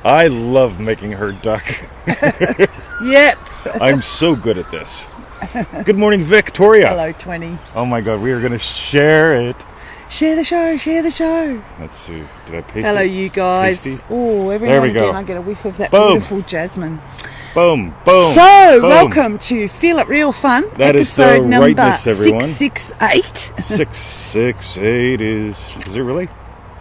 I love making her duck. Yep. I'm so good at this. Good morning, Victoria. Hello, 20. Oh my God, we are going to share it. Share the show, share the show. Let's see. Did I paste Hello, it? you guys. Pasty? Oh, every There now we and again go. I get a whiff of that Boom. beautiful jasmine. Boom, boom. So, boom. welcome to Feel It Real Fun. That is the episode number rightness, everyone. 668. 668 is it really?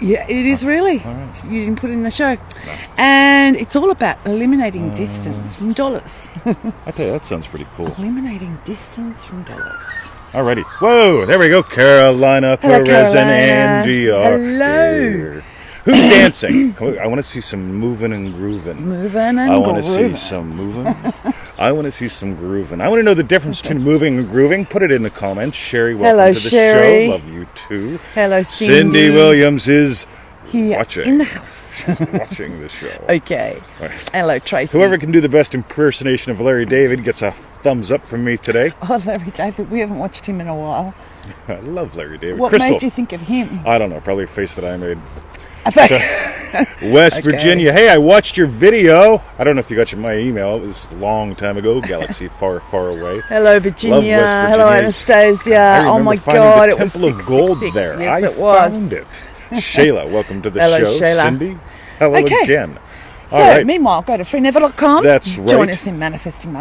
Yeah, it is really. All right. You didn't put it in the show. No. And it's all about eliminating distance from dollars. I tell you, that sounds pretty cool. Eliminating distance from dollars. Alrighty. Whoa, there we go. Carolina Hello, Perez and Carolina. Angie are Hello. here. Who's dancing? I want to see some moving and grooving. Moving and I want to see grooving. some moving. I want to see some grooving. I want to know the difference between moving and grooving. Put it in the comments. Sherry, welcome Hello, to the Sherry. show. Love you too. Hello, Cindy Williams is here watching. in the house. She's watching the show. Okay. Right. Hello, Tracy. Whoever can do the best impersonation of Larry David gets a thumbs up from me today. Oh, Larry David. We haven't watched him in a while. I love Larry David. What Crystal. made you think of him? I don't know. Probably a face that I made. Okay. West Okay. Virginia. Hey, I watched your video. I don't know if you got my email. It was a long time ago. Galaxy far, far away. Hello, Virginia. Love West Virginia. Hello, Anastasia. I Oh remember my finding God, the it was Temple of Gold 666. there. Yes, I it was. found it. Shayla, welcome to the Hello, show. Shayla. Cindy, hello Okay. again. So, All right. meanwhile, go to freenever.com. That's right. Join us in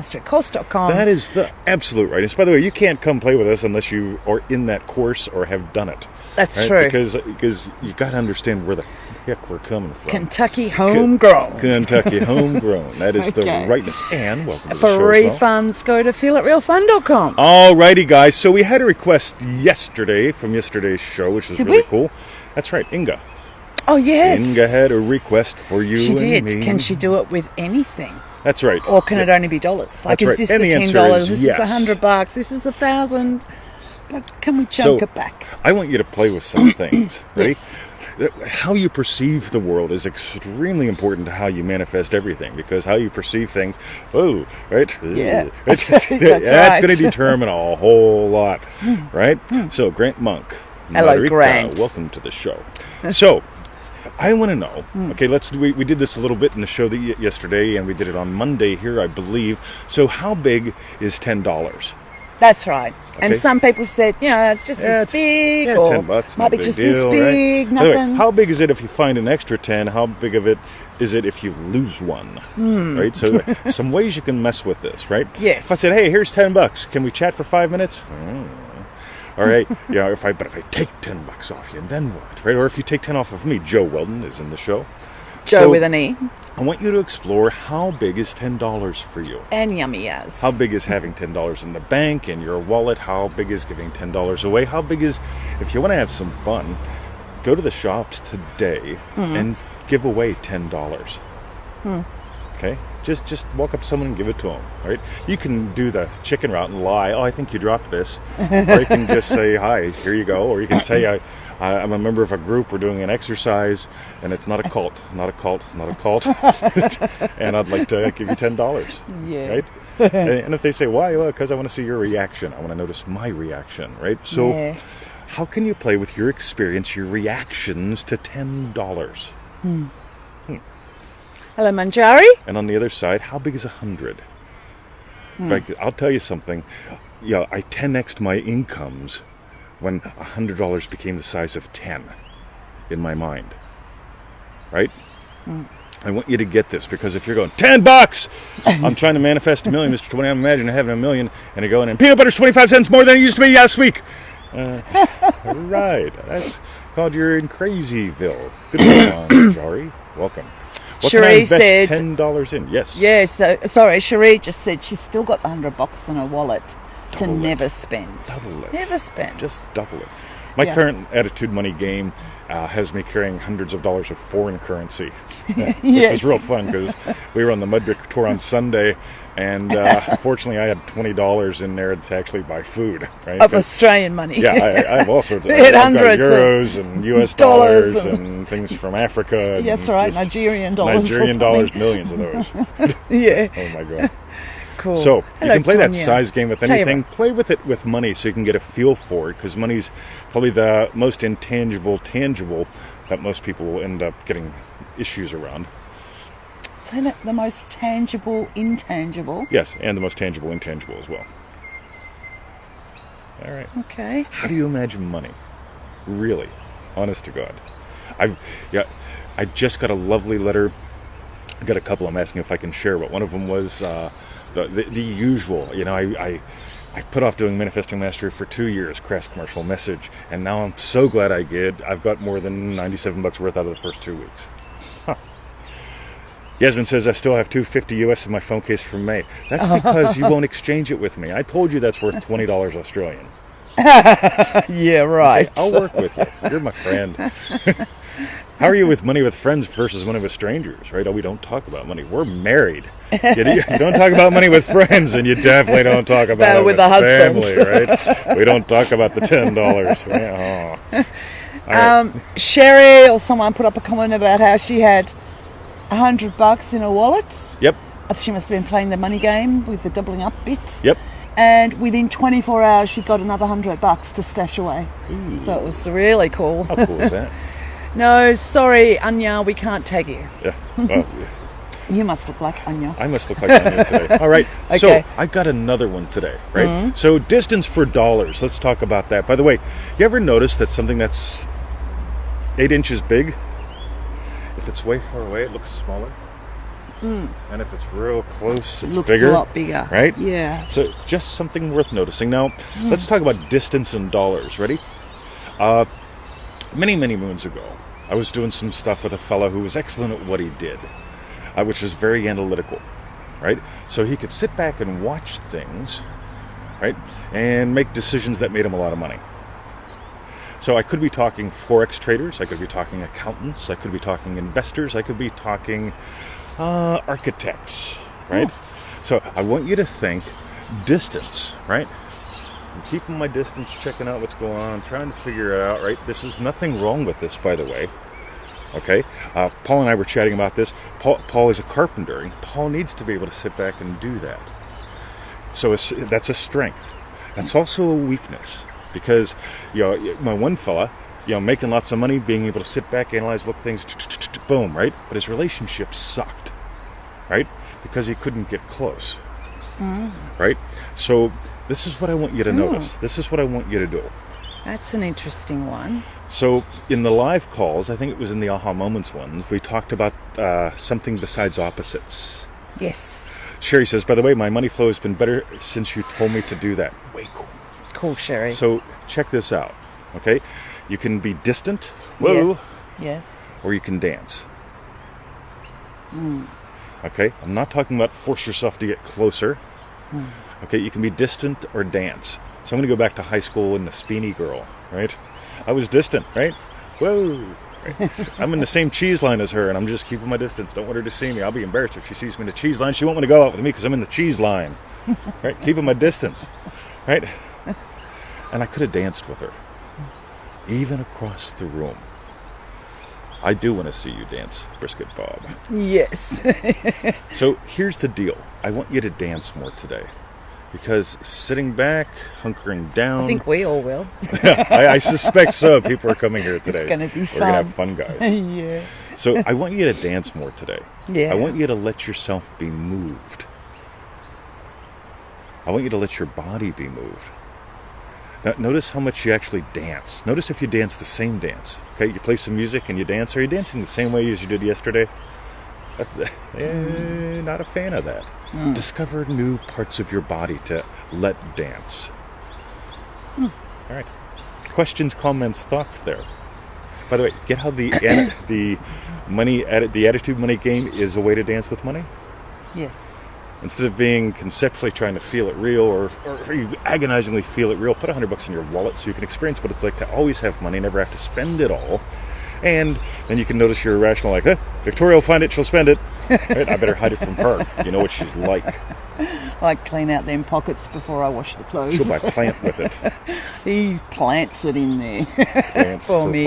manifestingmastercourse.com. That is the absolute rightness. By the way, you can't come play with us unless you are in that course or have done it. That's right? true. Because you got to understand where the heck we're coming from. Kentucky homegrown. Kentucky homegrown. That is Okay. the rightness. And welcome to the For show as well. refunds, go to feelitrealfun.com. Alrighty, guys. So we had a request yesterday from yesterday's show, which was Did really we? cool. That's right, Inga. Oh, yes. Inga had a request for you She and did. me. Can she do it with anything? That's right. Or can it only be dollars? Like, That's is right. this And the the $10? answer is This yes. is $100? This is $1,000? But can we chunk So, it back? I want you to play with some things. Ready? Yes. How you perceive the world is extremely important to how you manifest everything, because how you perceive things, right? Yeah. That's That's right. going to determine a whole lot, right? So, Grant Monk. Hello, Margarita, Grant. welcome to the show. So, I want to know, okay, we did this a little bit in the show yesterday, and we did it on Monday here, I believe. So, how big is $10? That's right. And Okay. some people said, it's just Yeah, this big, Yeah, or $10, might no be big just deal, this big, right? By the way, nothing. how big is it if you find an extra 10? How big of it is it if you lose one? Right? So some ways you can mess with this, right? Yes. If I said, hey, here's $10, can we chat for 5 minutes? All right. If I take $10 off you, and then what? Right? Or if you take 10 off of me, Joe Weldon is in the show. Joe So, with an E. I want you to explore how big is $10 for you. And yummy as. How big is having $10 in the bank, in your wallet? How big is giving $10 away? How big is, if you want to have some fun, go to the shops today and give away $10. Okay? Just walk up to someone and give it to them, right? You can do the chicken route and lie. Oh, I think you dropped this. Or you can just say, hi, here you go. Or you can say, I'm a member of a group. We're doing an exercise, and it's not a cult. Not a cult. Not a cult. And I'd like to give you $10. Yeah. Right? And if they say, why? Well, because I want to see your reaction. I want to notice my reaction, right? So Yeah. how can you play with your experience, your reactions to $10? Hello, Manjari. And on the other side, how big is 100? In fact, I'll tell you something. I 10x'd my incomes when $100 became the size of 10 in my mind. Right? I want you to get this, because if you're going, $10! I'm trying to manifest $1 million, Mr. 20. I'm imagining having $1 million, and you're going, and peanut butter's 25 cents more than it used to be last week. Right. That's called you're in Crazyville. Good morning, Jari. Welcome. What can I Cherie invest said- $10 in? Yes. Yeah, so, sorry, Cherie just said she's still got the $100 in her wallet to Double it. never spend. Double it. Never spend. Just double it. My Yeah. current Attitude Money game has me carrying hundreds of dollars of foreign currency, which Yes. was real fun because we were on the Mudrick tour on Sunday, and fortunately I had $20 in there to actually buy food. Right? Of Australian money. Yeah, I have all sorts of They had I've got hundreds of euros and US dollars dollars and- and things from Africa. and Yes, right, just Nigerian dollars or Nigerian something. dollars, millions of those. Yeah. Oh my God. Cool. So you Hello, can play that Tonya. size game with Tell you anything. what. Play with it with money so you can get a feel for it, because money's probably the most intangible, tangible that most people will end up getting issues around. So that the most tangible, intangible. Yes, and the most tangible, intangible as well. All right. Okay. How do you imagine money? Really, honest to God. I just got a lovely letter. I got a couple I'm asking if I can share, but one of them was the usual. You know, I put off doing Manifesting Mastery for 2 years, crass commercial message, and now I'm so glad I did. I've got more than $97 worth out of the first 2 weeks. Huh. Yasmin says, I still have $250 US in my phone case from May. That's because you won't exchange it with me. I told you that's worth $20 Australian. Yeah, right. Okay, I'll work with you. You're my friend. How are you with money with friends versus money with strangers, right? Oh, we don't talk about money. We're married. You don't talk about money with friends, and you definitely don't talk about it with the husband. family, right? We don't talk about the $10. Right? Oh. All right. Sherry or someone put up a comment about how she had $100 in her wallet. Yep. She must have been playing the money game with the doubling up bit. Yep. And within 24 hours, she got another $100 to stash away. Ooh. So it was really cool. How cool is that? No, sorry, Anya, we can't tag you. Yeah. Well, you must look like Anya. I must look like Anya today. All right. Okay. So I got another one today, right? Mm-hmm. So distance for dollars. Let's talk about that. By the way, you ever notice that something that's 8 inches big, if it's way far away, it looks smaller? And if it's real close, it's looks bigger. A lot bigger. Right? Yeah. So just something worth noticing. Now, let's talk about distance in dollars. Ready? Many, many moons ago, I was doing some stuff with a fellow who was excellent at what he did, which was very analytical, right? So he could sit back and watch things, right, and make decisions that made him a lot of money. So I could be talking Forex traders, I could be talking accountants, I could be talking investors, I could be talking architects, right? So I want you to think distance, right? I'm keeping my distance, checking out what's going on, trying to figure it out, right? This is nothing wrong with this, by the way. Okay? Paul and I were chatting about this. Paul is a carpenter, and Paul needs to be able to sit back and do that. So that's a strength. That's also a weakness. Because, my one fella, making lots of money, being able to sit back, analyze, look things, boom, right? But his relationship sucked, right? Because he couldn't get close, right? So this is what I want you to notice. This is what I want you to do. That's an interesting one. So in the live calls, I think it was in the Aha Moments ones, we talked about something besides opposites. Yes. Sherry says, by the way, my money flow has been better since you told me to do that. Way cool. Cool, Sherry. So check this out, okay? You can be distant, whoa, yes, or you can dance. Okay? I'm not talking about force yourself to get closer. Okay, you can be distant or dance. So I'm going to go back to high school and the Speeny girl, right? I was distant, right? Whoa! Right? I'm in the same cheese line as her, and I'm just keeping my distance. Don't want her to see me. I'll be embarrassed if she sees me in the cheese line. She won't want to go out with me because I'm in the cheese line, right? Keeping my distance, right? And I could have danced with her, even across the room. I do want to see you dance, Brisket Bob. Yes. So here's the deal. I want you to dance more today. Because sitting back, hunkering down... I think we all will. I suspect so. People are coming here today. It's going to be fun. We're going to have fun, guys. Yeah. So I want you to dance more today. Yeah. I want you to let yourself be moved. I want you to let your body be moved. Now, notice how much you actually dance. Notice if you dance the same dance. Okay, you play some music and you dance. Are you dancing the same way as you did yesterday? Not a fan of that. Discover new parts of your body to let dance. All right. Questions, comments, thoughts there. By the way, get how the attitude money game is a way to dance with money? Yes. Instead of being conceptually trying to feel it real or you agonizingly feel it real, put $100 in your wallet so you can experience what it's like to always have money, never have to spend it all. And then you can notice you're irrational, like, Victoria will find it, she'll spend it. Right? I better hide it from her. You know what she's like. I clean out them pockets before I wash the clothes. She'll buy plant with it. He plants it in there Plants for me.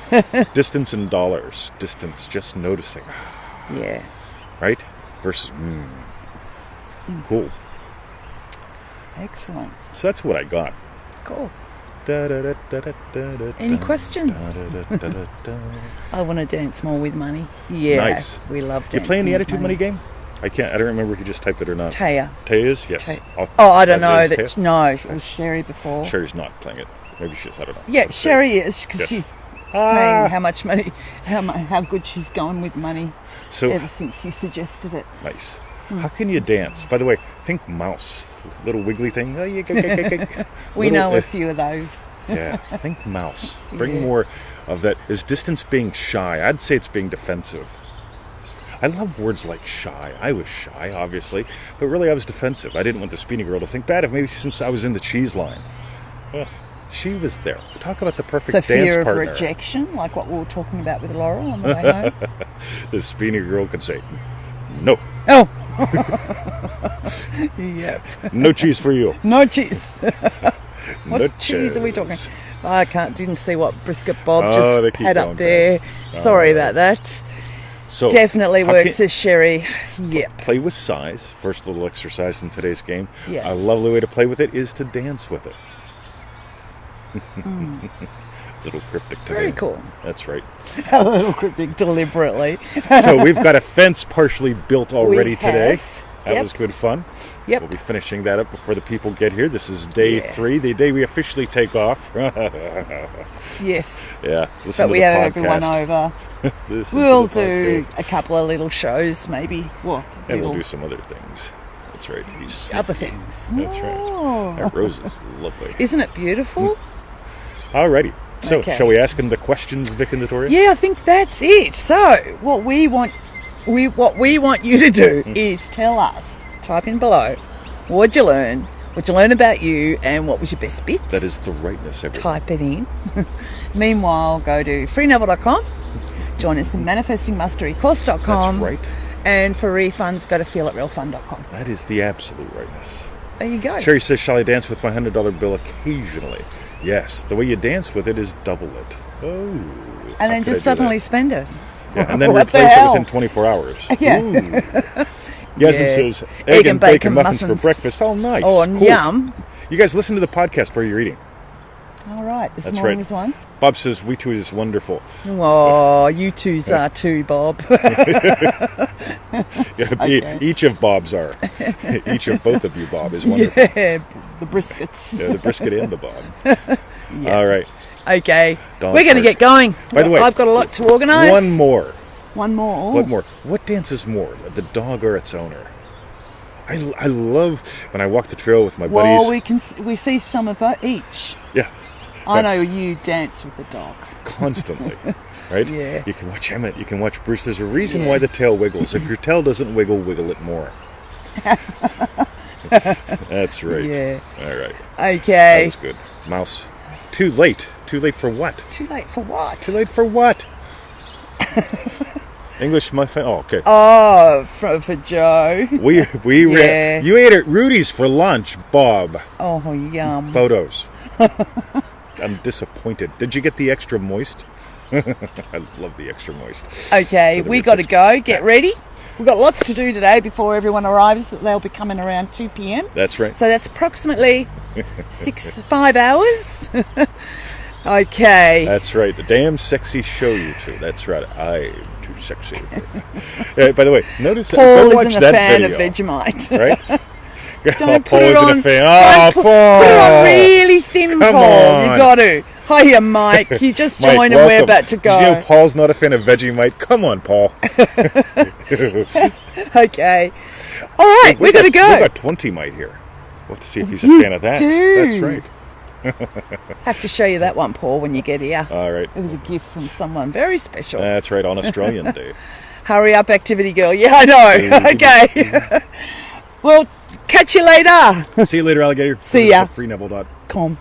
Plants. Distance in dollars. Distance, just noticing. Yeah. Right? Versus, Cool. Excellent. So that's what I got. Cool. Any questions? I want to dance more with money. Yeah, Nice. we love dancing. You playing the with Attitude Money game? I don't remember if you just typed it or not. Taya. Taya's? Yes. Oh, I don't know. That is Taya? No, it was Sherry before. Sherry's not playing it. Maybe she is. I don't know. Yeah, But Sherry is because Yes. she's saying how much money, how good she's gone with money So ever since you suggested it. nice. How can you dance? By the way, think mouse. Little wiggly thing. Oh, We know a few of those. Yeah, think mouse. Bring Yeah. more of that. Is distance being shy? I'd say it's being defensive. I love words like shy. I was shy, obviously, but really I was defensive. I didn't want the Speedy girl to think bad of me since I was in the cheese line. Well, she was there. Talk about the perfect So dance fear of partner. rejection, like what we were talking about with Laurel on the way home. The Speedy girl could say, "No, Oh, yep. no cheese for you." No cheese. No What cheese are we talking? I didn't see what brisket Bob Oh, they just keep had going up there. fast. Sorry about that. So Definitely how works can- as Sherry. Yep. Play with size. First little exercise in today's game. Yes. A lovely way to play with it is to dance with it. Little cryptic today. Very cool. That's right. A little cryptic deliberately. So we've got a fence partially built already today. have. That Yep. was good fun. Yep. We'll be finishing that up before the people get here. This is day Yeah. 3, the day we officially take off. Yes. Yeah, listen But to we the have podcast. everyone over. Listen We'll to the do podcast. a couple of little shows, maybe. Well, And we'll little do some other things. That's right. He's other things. That's right. Oh. That rose is lovely. Isn't it beautiful? Alrighty. So, Okay. shall we ask him the questions, Vic and Victoria? Yeah, I think that's it. So, what we want you to do is tell us. Type in below. What'd you learn? What'd you learn about you? And what was your best bit? That is the rightness, everyone. Type it in. Meanwhile, go to freenovel.com. Join us in manifestingmasterycourse.com. That's right. And for refunds, go to feelitrealfun.com. That is the absolute rightness. There you go. Sherry says, shall I dance with my $100 bill occasionally? Yes. The way you dance with it is double it. Oh. And then just suddenly spend it. Yeah, and then What the replace it hell? within 24 hours. Yeah. Ooh. Yasmin Yeah. says, egg and bacon muffins for muffins. breakfast. Oh, nice. Oh, and Cool. yum. You guys listen to the podcast where you're eating. All right, this That's morning's right. one. Bob says, we too is wonderful. Oh, you twos are too, Bob. Yeah, Okay. Each of Bob's are. Each of both of you, Bob, is wonderful. Yeah, the briskets. Yeah, the brisket and the Bob. All right. Okay, Dog we're going to park. get going. By the way, I've got a lot to organise. One more. One more. What more? What dances more, the dog or its owner? I love when I walk the trail with my buddies. Well, we see some of each. Yeah, I know you dance with the dog. constantly, right? Yeah. You can watch Emmett. You can watch Bruce. There's a reason Yeah. why the tail wiggles. If your tail doesn't wiggle, wiggle it more. That's right. Yeah. All right. That Okay. was good. Mouse. Too late. Too late for what? Too late for what? Too late for what? English muffin. Oh, okay. Oh, for Joe. We Yeah. you ate at Rudy's for lunch, Bob. Oh, yum. Photos. I'm disappointed. Did you get the extra moist? I love the extra moist. Okay, So the we got to ribs- go. Get ready. We've got lots to do today before everyone arrives. They'll be coming around 2 p.m. That's right. So that's approximately 5 hours. Okay. That's right. The damn sexy show you two. That's right. I'm too sexy. By the way, notice Paul go watch isn't a that fan video, of Vegemite. right? Don't Paul put it isn't on. a fan. Don't Oh, put Paul! it on really thin, Come Paul. on. You got to. Hiya, Mike. You just Mike, joined and we're welcome. about to go. You know Paul's not a fan of Vegemite. Come on, Paul. Okay. All right, we're going to go. We've got 20 Mite here. We'll have to see if he's a You fan of that. do. That's right. Have to show you that one, Paul, when you get here. All right. It was a gift from someone very special. That's right. On Australian Day. Hurry up, activity girl. Yeah, I know. Okay. Well, catch you later. See you later, alligator. See ya. Freeneville.com. Come.